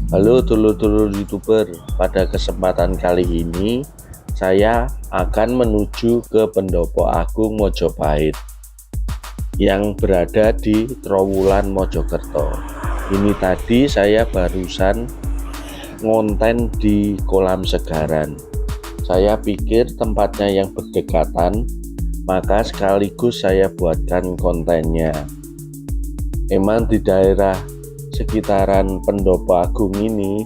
Halo dulur-dulur YouTuber, pada kesempatan kali ini saya akan menuju ke Pendopo Agung Mojopahit yang berada di Trowulan Mojokerto. Ini tadi saya barusan ngonten di kolam Segaran. Saya pikir tempatnya yang berdekatan, maka sekaligus saya buatkan kontennya. Emang di daerah sekitaran Pendopo Agung ini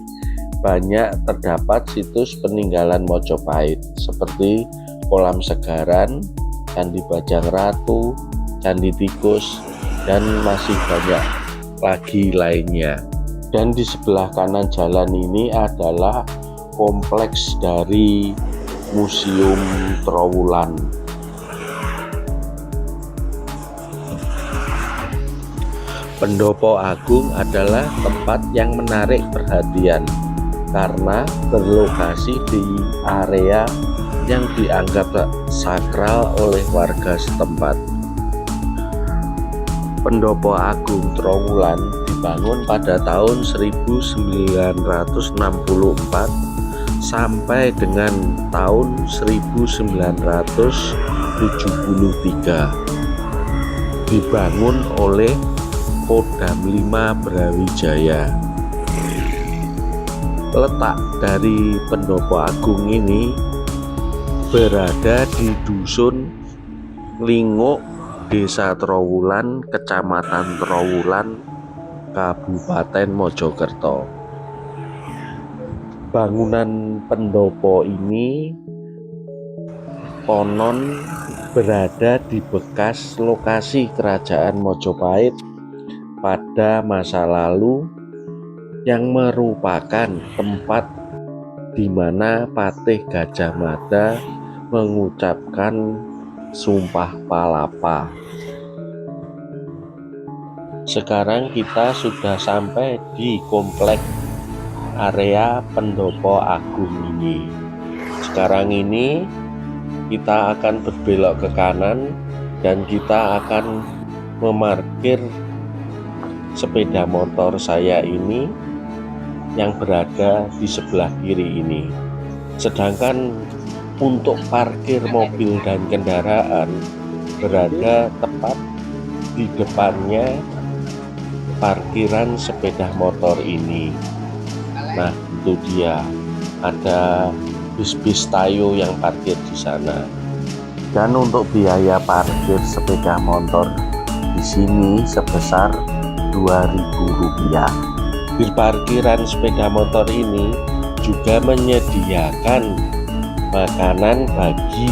banyak terdapat situs peninggalan Mojopahit seperti Kolam Segaran, Candi Bajang Ratu, Candi Tikus, dan masih banyak lagi lainnya. Dan di sebelah kanan jalan ini adalah kompleks dari Museum Trowulan. Pendopo Agung adalah tempat yang menarik perhatian karena berlokasi di area yang dianggap sakral oleh warga setempat. Pendopo Agung Trowulan dibangun pada tahun 1964 sampai dengan tahun 1973. Dibangun oleh Kodam 5 Brawijaya. Letak dari Pendopo Agung ini berada di Dusun Linguk, Desa Trowulan, Kecamatan Trowulan, Kabupaten Mojokerto. Bangunan pendopo ini konon berada di bekas lokasi Kerajaan Mojopahit pada masa lalu yang merupakan tempat di mana Patih Gajah Mada mengucapkan Sumpah Palapa. Sekarang kita sudah sampai di komplek area Pendopo Agung ini. Sekarang ini kita akan berbelok ke kanan dan kita akan memarkir sepeda motor saya ini yang berada di sebelah kiri ini. Sedangkan untuk parkir mobil dan kendaraan berada tepat di depannya parkiran sepeda motor ini. Nah, itu dia, ada bis-bis Tayo yang parkir di sana. Dan untuk biaya parkir sepeda motor di sini sebesar Rp2.000. Di parkiran sepeda motor ini juga menyediakan makanan bagi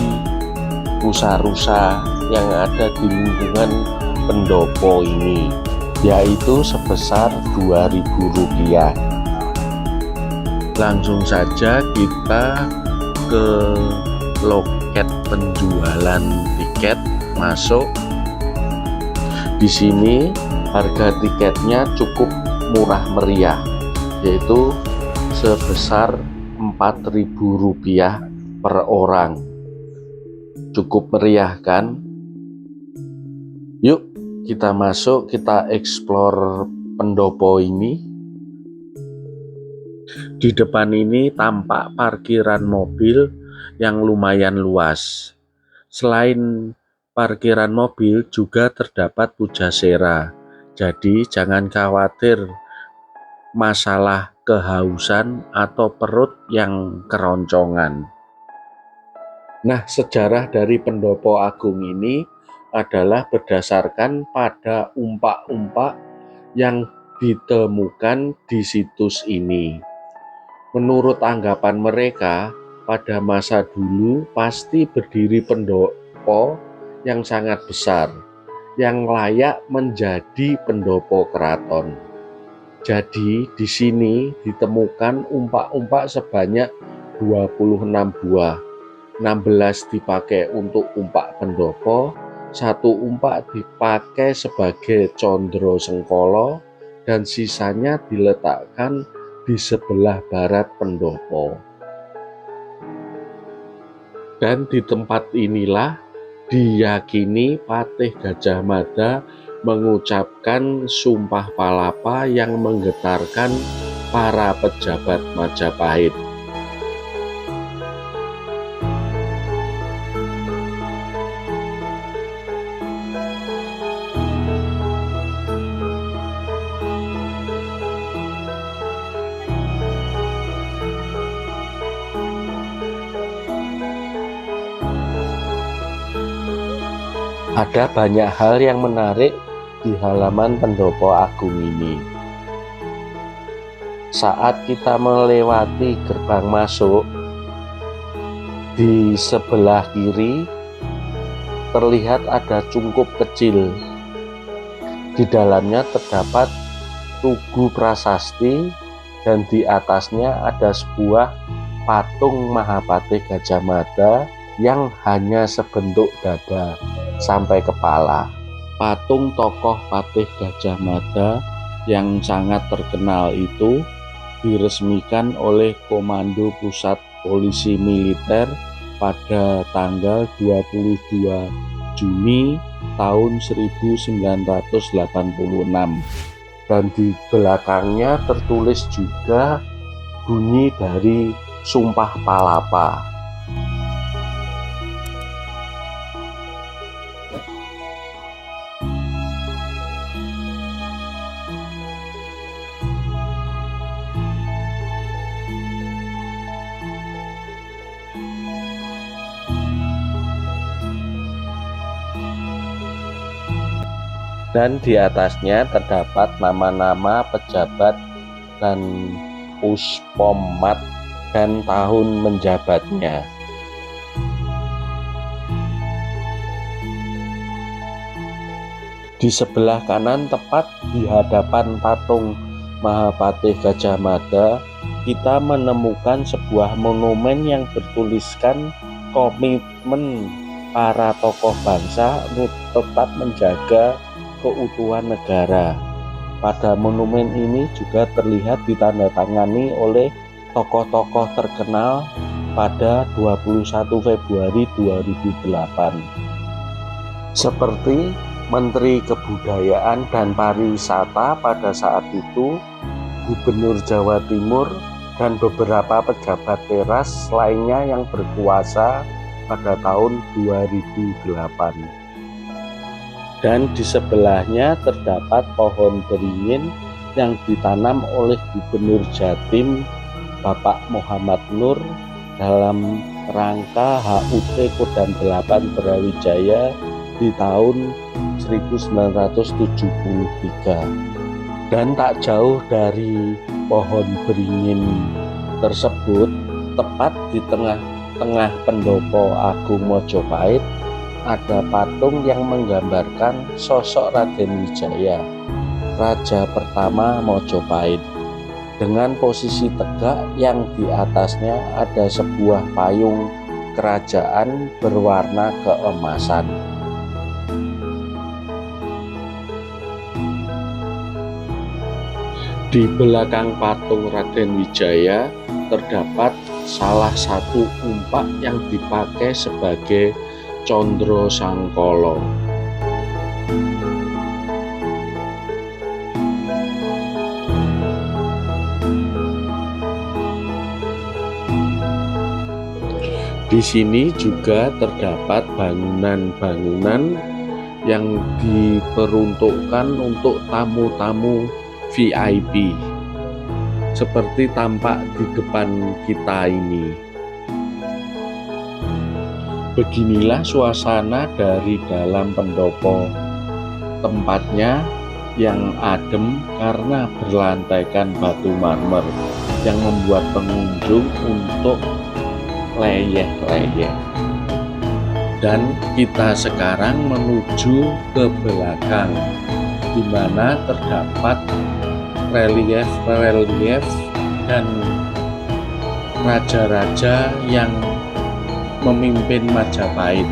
rusa-rusa yang ada di lingkungan pendopo ini, yaitu sebesar Rp2.000. Langsung saja kita ke loket penjualan tiket masuk. Di sini harga tiketnya cukup murah meriah, yaitu sebesar Rp4.000 per orang. Cukup meriah kan? Yuk kita masuk, kita explore pendopo ini. Di depan ini tampak parkiran mobil yang lumayan luas. Selain parkiran mobil juga terdapat pujasera. Jadi jangan khawatir masalah kehausan atau perut yang keroncongan. Nah, sejarah dari Pendopo Agung ini adalah berdasarkan pada umpak-umpak yang ditemukan di situs ini. Menurut anggapan mereka, pada masa dulu pasti berdiri pendopo yang sangat besar, yang layak menjadi pendopo keraton. Jadi di sini ditemukan umpak-umpak sebanyak 26 buah. 16 dipakai untuk umpak pendopo, 1 umpak dipakai sebagai condro sengkolo, dan sisanya diletakkan di sebelah barat pendopo. Dan di tempat inilah diyakini Patih Gajah Mada mengucapkan Sumpah Palapa yang menggetarkan para pejabat Majapahit. Ada banyak hal yang menarik di halaman pendopo agung ini. Saat kita melewati gerbang masuk, di sebelah kiri terlihat ada cungkup kecil. Di dalamnya terdapat tugu prasasti dan di atasnya ada sebuah patung Mahapatih Gajah Mada yang hanya sebentuk dada sampai kepala. Patung tokoh Patih Gajah Mada yang sangat terkenal itu diresmikan oleh Komando Pusat Polisi Militer pada tanggal 22 Juni tahun 1986, dan di belakangnya tertulis juga bunyi dari Sumpah Palapa. Dan di atasnya terdapat nama-nama pejabat dan puspomat dan tahun menjabatnya. Di sebelah kanan, tepat di hadapan patung Mahapatih Gajah Mada, kita menemukan sebuah monumen yang bertuliskan komitmen para tokoh bangsa untuk tetap menjaga keutuhan negara. Pada monumen ini juga terlihat ditandatangani oleh tokoh-tokoh terkenal pada 21 Februari 2008 seperti Menteri Kebudayaan dan Pariwisata pada saat itu, Gubernur Jawa Timur, dan beberapa pejabat teras lainnya yang berkuasa pada tahun 2008. Dan di sebelahnya terdapat pohon beringin yang ditanam oleh Gubernur Jatim Bapak Muhammad Nur dalam rangka HUT Kodam 8 Brawijaya di tahun 1973. Dan tak jauh dari pohon beringin tersebut, tepat di tengah-tengah pendopo Agung Mojopahit, ada patung yang menggambarkan sosok Raden Wijaya, Raja pertama Mojopahit, dengan posisi tegak yang di atasnya ada sebuah payung kerajaan berwarna keemasan. Di belakang patung Raden Wijaya terdapat salah satu umpak yang dipakai sebagai Condro Sangkolo. Di sini juga terdapat bangunan-bangunan yang diperuntukkan untuk tamu-tamu VIP, seperti tampak di depan kita ini. Beginilah suasana dari dalam pendopo. Tempatnya yang adem karena berlantaikan batu marmer yang membuat pengunjung untuk leyeh-leyeh. Dan kita sekarang menuju ke belakang, di mana terdapat relief-relief dan raja-raja yang memimpin Majapahit.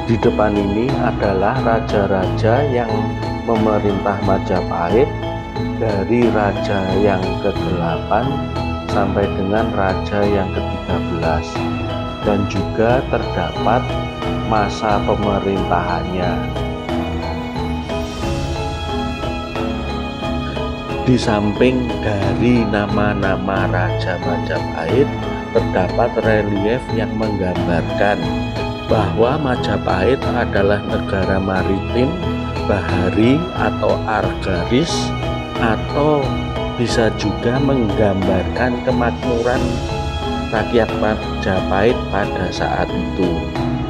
Di depan ini adalah raja-raja yang memerintah Majapahit, dari raja yang ke-8 sampai dengan raja yang ke-13, dan juga terdapat masa pemerintahannya. Di samping dari nama-nama Raja Majapahit, terdapat relief yang menggambarkan bahwa Majapahit adalah negara maritim, bahari atau argaris, atau bisa juga menggambarkan kemakmuran rakyat Majapahit pada saat itu.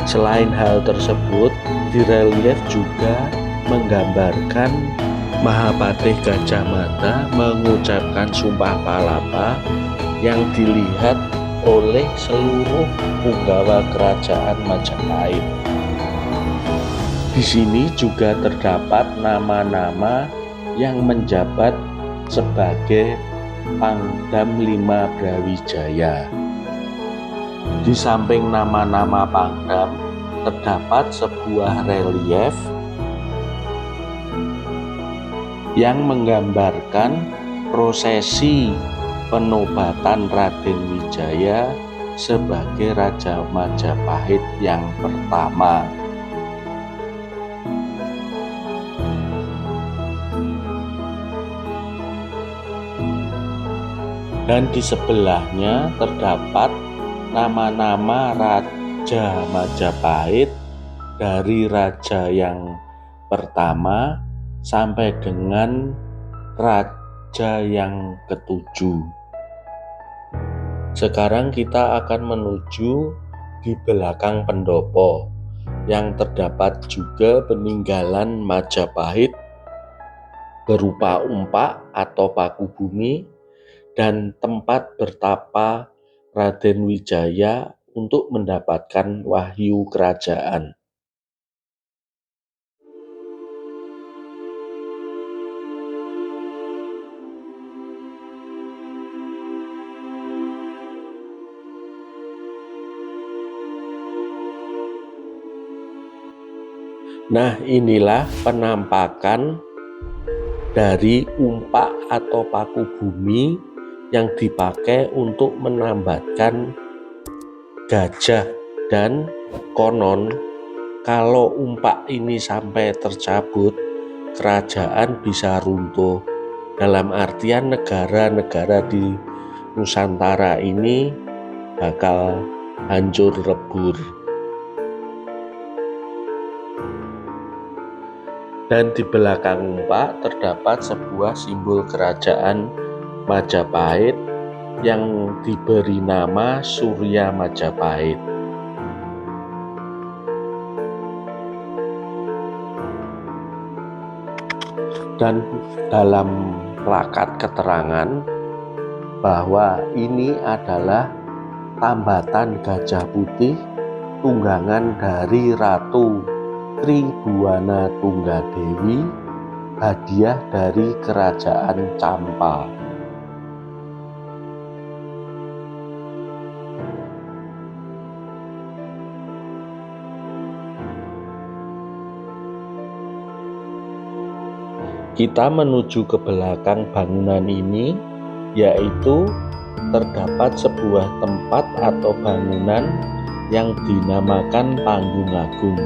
Selain hal tersebut, di relief juga menggambarkan Mahapatih Gajah Mada mengucapkan Sumpah Palapa yang dilihat oleh seluruh punggawa kerajaan Majapahit. Di sini juga terdapat nama-nama yang menjabat sebagai Pangdam 5 Brawijaya. Di samping nama-nama pangdam, terdapat sebuah relief yang menggambarkan prosesi penobatan Raden Wijaya sebagai Raja Majapahit yang pertama. Dan di sebelahnya terdapat nama-nama Raja Majapahit dari raja yang pertama sampai dengan raja yang ketujuh. Sekarang kita akan menuju di belakang pendopo yang terdapat juga peninggalan Majapahit berupa umpak atau paku bumi dan tempat bertapa Raden Wijaya untuk mendapatkan wahyu kerajaan. Nah, inilah penampakan dari umpak atau paku bumi yang dipakai untuk menambatkan gajah, dan konon kalau umpak ini sampai tercabut, kerajaan bisa runtuh. Dalam artian negara-negara di Nusantara ini bakal hancur lebur. Dan di belakang umpak terdapat sebuah simbol kerajaan Majapahit yang diberi nama Surya Majapahit. Dan dalam plakat keterangan bahwa ini adalah tambatan gajah putih tunggangan dari Ratu Tribhuwana Tunggadewi, hadiah dari Kerajaan Campa. Kita menuju ke belakang bangunan ini, yaitu terdapat sebuah tempat atau bangunan yang dinamakan Panggung Agung.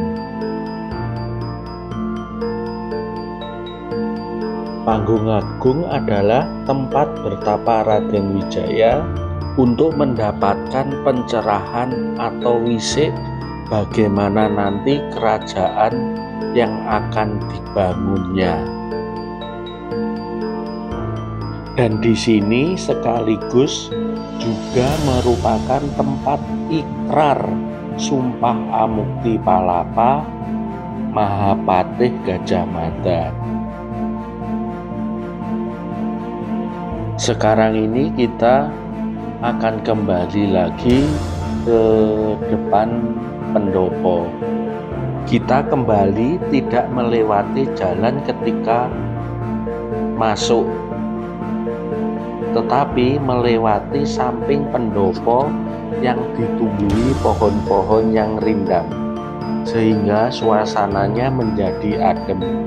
Panggung Agung adalah tempat bertapa Raden Wijaya untuk mendapatkan pencerahan atau wisik bagaimana nanti kerajaan yang akan dibangunnya. Dan di sini sekaligus juga merupakan tempat ikrar Sumpah Amukti Palapa Mahapatih Gajah Mada. Sekarang ini kita akan kembali lagi ke depan pendopo. Kita kembali tidak melewati jalan ketika masuk, tetapi melewati samping pendopo yang ditumbuhi pohon-pohon yang rindang, sehingga suasananya menjadi adem.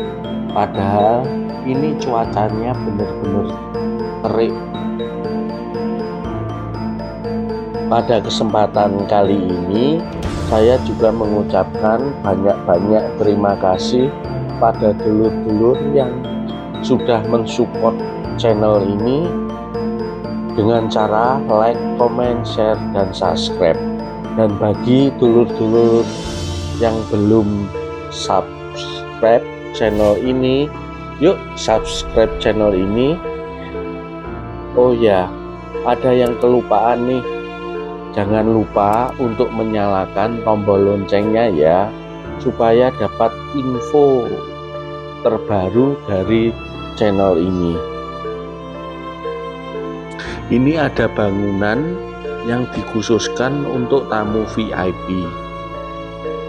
Padahal ini cuacanya benar-benar terik. Pada kesempatan kali ini saya juga mengucapkan banyak-banyak terima kasih pada dulur-dulur yang sudah mensupport channel ini dengan cara like, comment, share, dan subscribe. Dan bagi dulur-dulur yang belum subscribe channel ini, yuk subscribe channel ini. Oh ya, ada yang kelupaan nih, jangan lupa untuk menyalakan tombol loncengnya ya, supaya dapat info terbaru dari channel ini. Ini ada bangunan yang dikhususkan untuk tamu VIP.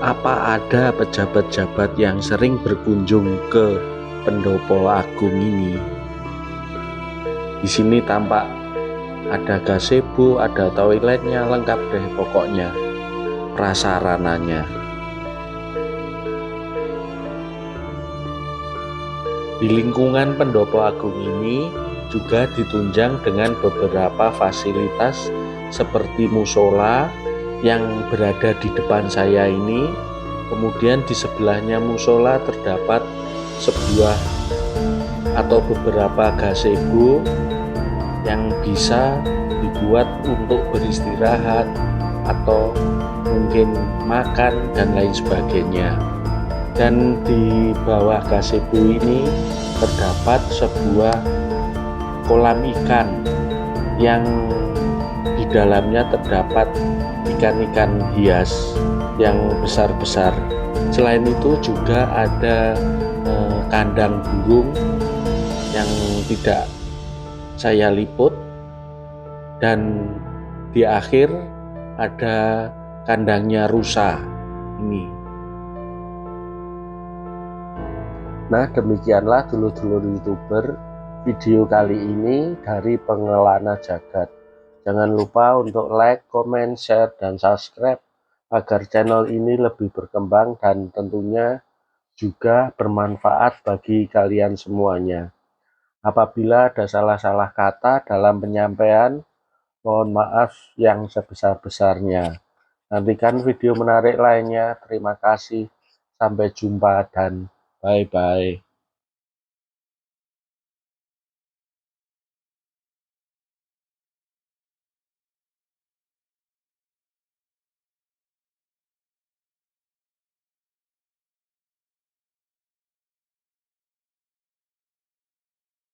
Apa ada pejabat-pejabat yang sering berkunjung ke Pendopo Agung ini? Di sini tampak ada gazebo, ada toiletnya, lengkap deh pokoknya prasarananya. Di lingkungan Pendopo Agung ini juga ditunjang dengan beberapa fasilitas seperti musola yang berada di depan saya ini. Kemudian di sebelahnya musola terdapat sebuah atau beberapa gazebo yang bisa dibuat untuk beristirahat atau mungkin makan dan lain sebagainya. Dan di bawah gazebo ini terdapat sebuah kolam ikan yang di dalamnya terdapat ikan-ikan hias yang besar-besar. Selain itu juga ada kandang burung yang tidak saya liput, dan di akhir ada kandangnya rusa ini. Nah, demikianlah dulur-dulur YouTuber video kali ini dari Pengelana Jagat. Jangan lupa untuk like, comment, share, dan subscribe agar channel ini lebih berkembang dan tentunya juga bermanfaat bagi kalian semuanya. Apabila ada salah-salah kata dalam penyampaian, mohon maaf yang sebesar-besarnya. Nantikan video menarik lainnya. Terima kasih. Sampai jumpa dan bye-bye.